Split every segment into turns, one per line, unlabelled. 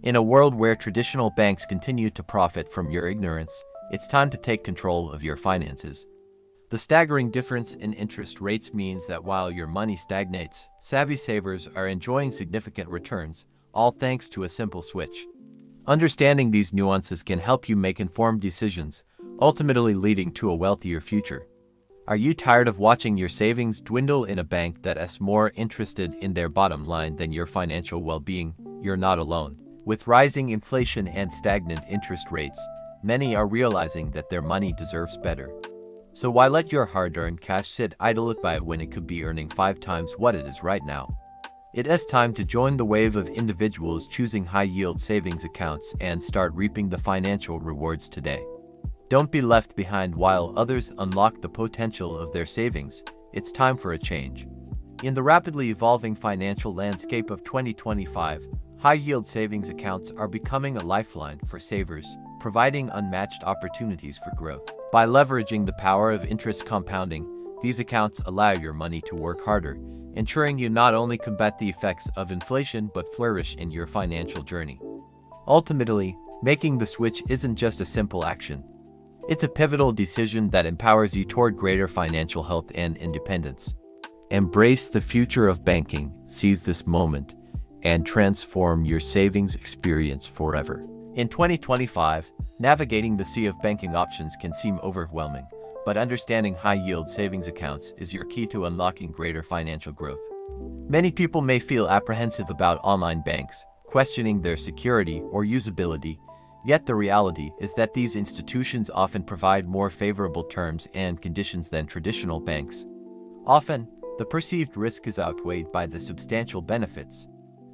In a world where traditional banks continue to profit from your ignorance, it's time to take control of your finances. The staggering difference in interest rates means that while your money stagnates, savvy savers are enjoying significant returns, all thanks to a simple switch. Understanding these nuances can help you make informed decisions, ultimately leading to a wealthier future. Are you tired of watching your savings dwindle in a bank that is more interested in their bottom line than your financial well-being? You're not alone. With rising inflation and stagnant interest rates, many are realizing that their money deserves better. So why let your hard-earned cash sit idle by when it could be earning 5 times what it is right now? It is time to join the wave of individuals choosing high-yield savings accounts and start reaping the financial rewards today. Don't be left behind while others unlock the potential of their savings. It's time for a change. In the rapidly evolving financial landscape of 2025, high-yield savings accounts are becoming a lifeline for savers, providing unmatched opportunities for growth. By leveraging the power of interest compounding, these accounts allow your money to work harder, ensuring you not only combat the effects of inflation but flourish in your financial journey. Ultimately, making the switch isn't just a simple action. It's a pivotal decision that empowers you toward greater financial health and independence. Embrace the future of banking, seize this moment, and transform your savings experience forever. In 2025, navigating the sea of banking options can seem overwhelming, but understanding high-yield savings accounts is your key to unlocking greater financial growth. Many people may feel apprehensive about online banks, questioning their security or usability, yet the reality is that these institutions often provide more favorable terms and conditions than traditional banks. Often, the perceived risk is outweighed by the substantial benefits.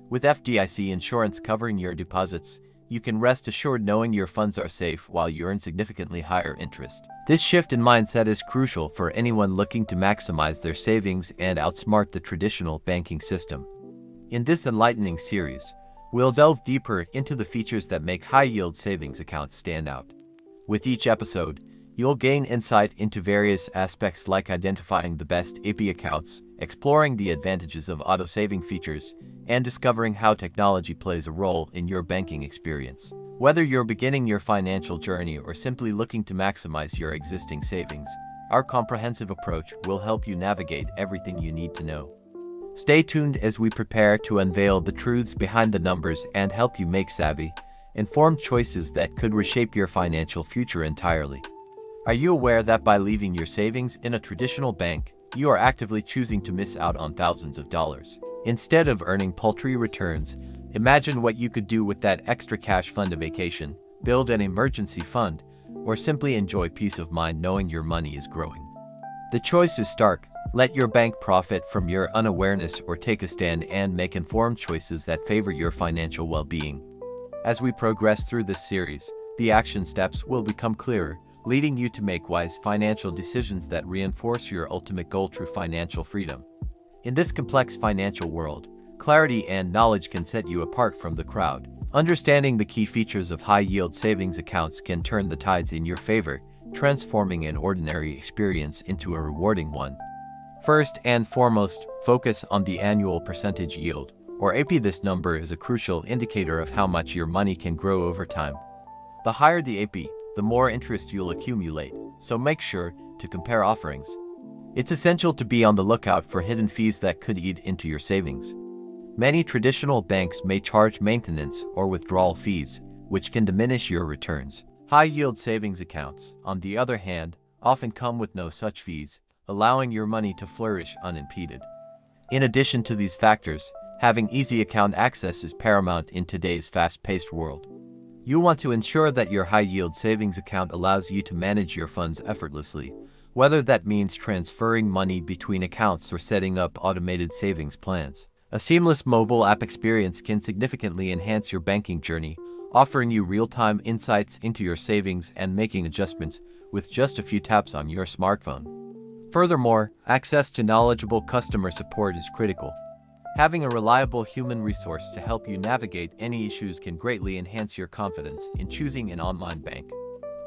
With FDIC insurance covering your deposits, you can rest assured knowing your funds are safe while you earn significantly higher interest. This shift in mindset is crucial for anyone looking to maximize their savings and outsmart the traditional banking system. In this enlightening series, we'll delve deeper into the features that make high-yield savings accounts stand out. With each episode, you'll gain insight into various aspects like identifying the best AP accounts, exploring the advantages of auto-saving features, and discovering how technology plays a role in your banking experience. Whether you're beginning your financial journey or simply looking to maximize your existing savings, our comprehensive approach will help you navigate everything you need to know. Stay tuned as we prepare to unveil the truths behind the numbers and help you make savvy, informed choices that could reshape your financial future entirely. Are you aware that by leaving your savings in a traditional bank, you are actively choosing to miss out on thousands of dollars? Instead of earning paltry returns, imagine what you could do with that extra cash. Fund a vacation, build an emergency fund, or simply enjoy peace of mind knowing your money is growing. The choice is stark. Let your bank profit from your unawareness or take a stand and make informed choices that favor your financial well-being. As we progress through this series, the action steps will become clearer, leading you to make wise financial decisions that reinforce your ultimate goal: true financial freedom. In this complex financial world, clarity and knowledge can set you apart from the crowd. Understanding the key features of high-yield savings accounts can turn the tides in your favor, transforming an ordinary experience into a rewarding one. First and foremost, focus on the annual percentage yield, or AP. This number is a crucial indicator of how much your money can grow over time. The higher the AP, the more interest you'll accumulate, so make sure to compare offerings. It's essential to be on the lookout for hidden fees that could eat into your savings. Many traditional banks may charge maintenance or withdrawal fees, which can diminish your returns. High-yield savings accounts, on the other hand, often come with no such fees, allowing your money to flourish unimpeded. In addition to these factors, having easy account access is paramount in today's fast-paced world. You want to ensure that your high-yield savings account allows you to manage your funds effortlessly, whether that means transferring money between accounts or setting up automated savings plans. A seamless mobile app experience can significantly enhance your banking journey, offering you real-time insights into your savings and making adjustments with just a few taps on your smartphone. Furthermore, access to knowledgeable customer support is critical. Having a reliable human resource to help you navigate any issues can greatly enhance your confidence in choosing an online bank.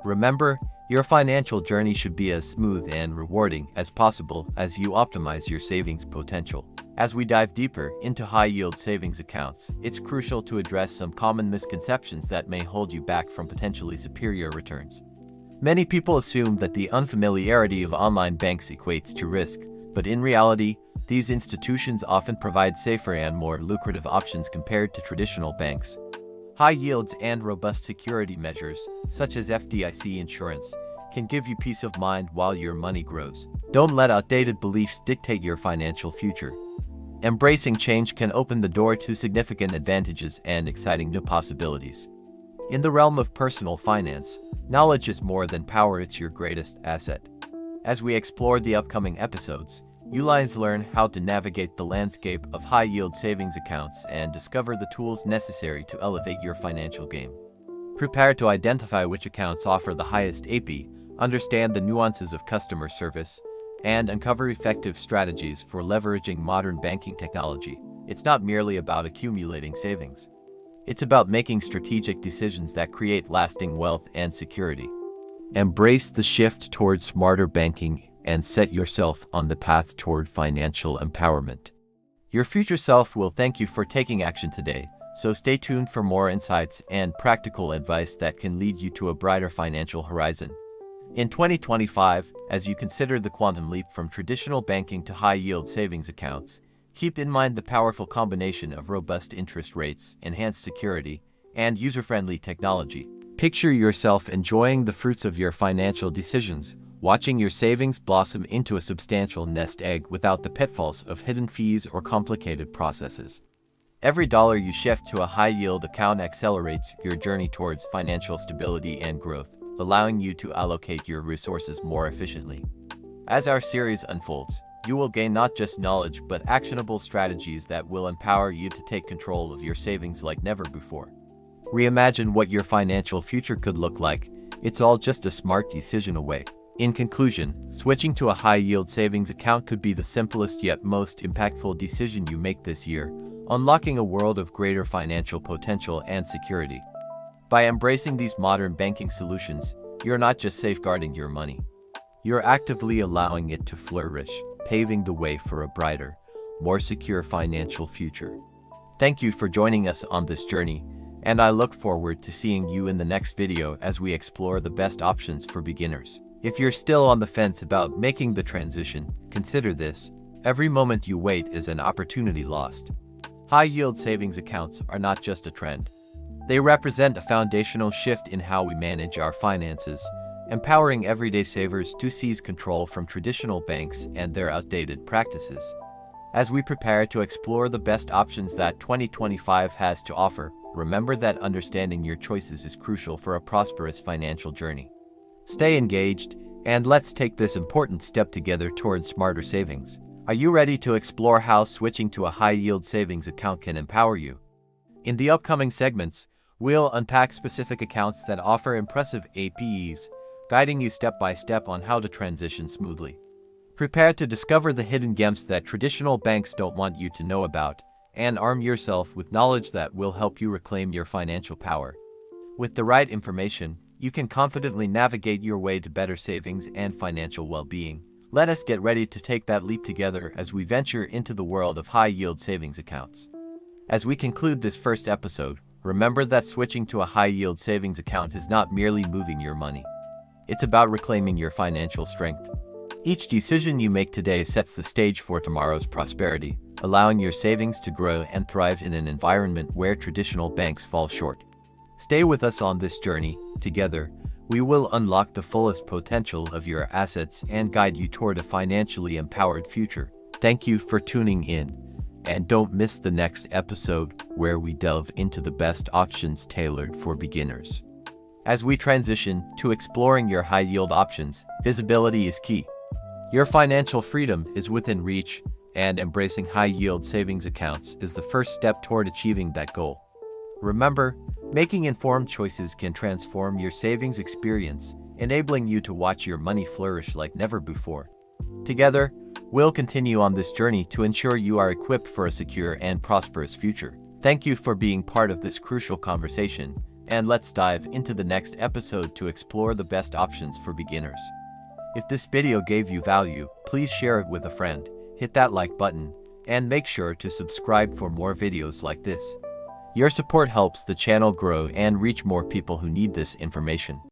Remember, your financial journey should be as smooth and rewarding as possible as you optimize your savings potential. As we dive deeper into high-yield savings accounts, it's crucial to address some common misconceptions that may hold you back from potentially superior returns. Many people assume that the unfamiliarity of online banks equates to risk, but in reality, these institutions often provide safer and more lucrative options compared to traditional banks. High yields and robust security measures, such as FDIC insurance, can give you peace of mind while your money grows. Don't let outdated beliefs dictate your financial future. Embracing change can open the door to significant advantages and exciting new possibilities. In the realm of personal finance, knowledge is more than power, it's your greatest asset. As we explore the upcoming episodes, you'll learn how to navigate the landscape of high-yield savings accounts and discover the tools necessary to elevate your financial game. Prepare to identify which accounts offer the highest APY, understand the nuances of customer service, and uncover effective strategies for leveraging modern banking technology. It's not merely about accumulating savings. It's about making strategic decisions that create lasting wealth and security. Embrace the shift towards smarter banking and set yourself on the path toward financial empowerment. Your future self will thank you for taking action today, so stay tuned for more insights and practical advice that can lead you to a brighter financial horizon. In 2025, as you consider the quantum leap from traditional banking to high-yield savings accounts, keep in mind the powerful combination of robust interest rates, enhanced security, and user-friendly technology. Picture yourself enjoying the fruits of your financial decisions, watching your savings blossom into a substantial nest egg without the pitfalls of hidden fees or complicated processes. Every dollar you shift to a high-yield account accelerates your journey towards financial stability and growth, allowing you to allocate your resources more efficiently. As our series unfolds, you will gain not just knowledge but actionable strategies that will empower you to take control of your savings like never before. Reimagine what your financial future could look like. It's all just a smart decision away. In conclusion, switching to a high-yield savings account could be the simplest yet most impactful decision you make this year, unlocking a world of greater financial potential and security. By embracing these modern banking solutions, you're not just safeguarding your money. You're actively allowing it to flourish, paving the way for a brighter, more secure financial future. Thank you for joining us on this journey, and I look forward to seeing you in the next video as we explore the best options for beginners. If you're still on the fence about making the transition, consider this: every moment you wait is an opportunity lost. High-yield savings accounts are not just a trend. They represent a foundational shift in how we manage our finances, empowering everyday savers to seize control from traditional banks and their outdated practices. As we prepare to explore the best options that 2025 has to offer, remember that understanding your choices is crucial for a prosperous financial journey. Stay engaged, and let's take this important step together towards smarter savings. Are you ready to explore how switching to a high-yield savings account can empower you? In the upcoming segments, we'll unpack specific accounts that offer impressive APYs, guiding you step by step on how to transition smoothly. Prepare to discover the hidden gems that traditional banks don't want you to know about, and arm yourself with knowledge that will help you reclaim your financial power. With the right information, you can confidently navigate your way to better savings and financial well-being. Let us get ready to take that leap together as we venture into the world of high-yield savings accounts. As we conclude this first episode, remember that switching to a high-yield savings account is not merely moving your money. It's about reclaiming your financial strength. Each decision you make today sets the stage for tomorrow's prosperity, allowing your savings to grow and thrive in an environment where traditional banks fall short. Stay with us on this journey. Together, we will unlock the fullest potential of your assets and guide you toward a financially empowered future. Thank you for tuning in, and don't miss the next episode where we delve into the best options tailored for beginners. As we transition to exploring your high-yield options, visibility is key. Your financial freedom is within reach, and embracing high-yield savings accounts is the first step toward achieving that goal. Remember, making informed choices can transform your savings experience, enabling you to watch your money flourish like never before. Together, we'll continue on this journey to ensure you are equipped for a secure and prosperous future. Thank you for being part of this crucial conversation, and let's dive into the next episode to explore the best options for beginners. If this video gave you value, please share it with a friend, hit that like button, and make sure to subscribe for more videos like this. Your support helps the channel grow and reach more people who need this information.